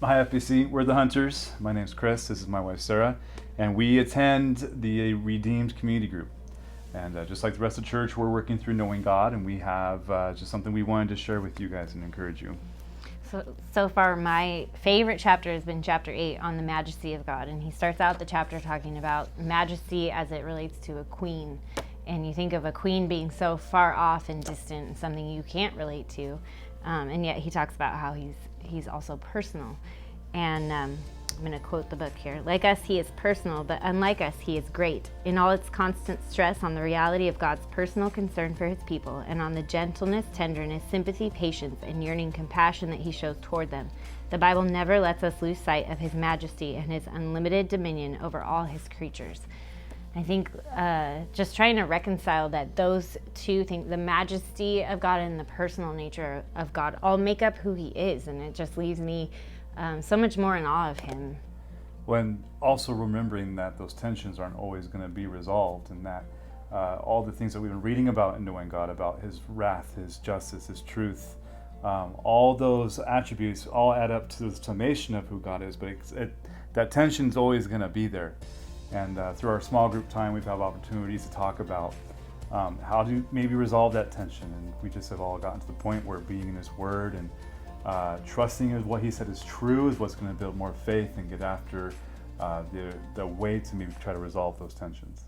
Hi, FBC. We're the Hunters. My name's Chris. This is my wife, Sarah. And we attend the Redeemed Community Group. And just like the rest of the church, we're working through knowing God, and we have just something we wanted to share with you guys and encourage you. So far, my favorite chapter has been chapter 8 on the majesty of God. And he starts out the chapter talking about majesty as it relates to a queen. And you think of a queen being so far off and distant, something you can't relate to. And yet he talks about how he's also personal. And I'm going to quote the book here. Like us, he is personal, but unlike us, he is great. In all its constant stress on the reality of God's personal concern for his people, and on the gentleness, tenderness, sympathy, patience, and yearning compassion that he shows toward them, the Bible never lets us lose sight of his majesty and his unlimited dominion over all his creatures. I think just trying to reconcile that those two things, the majesty of God and the personal nature of God, all make up who he is, and it just leaves me so much more in awe of him. When also remembering that those tensions aren't always going to be resolved, and that all the things that we've been reading about in knowing God, about his wrath, his justice, his truth, all those attributes all add up to the summation of who God is, but that tension's always going to be there. And through our small group time, we've had opportunities to talk about how to maybe resolve that tension. And we just have all gotten to the point where being in his word and trusting in what he said is true is what's going to build more faith and get after the way to maybe try to resolve those tensions.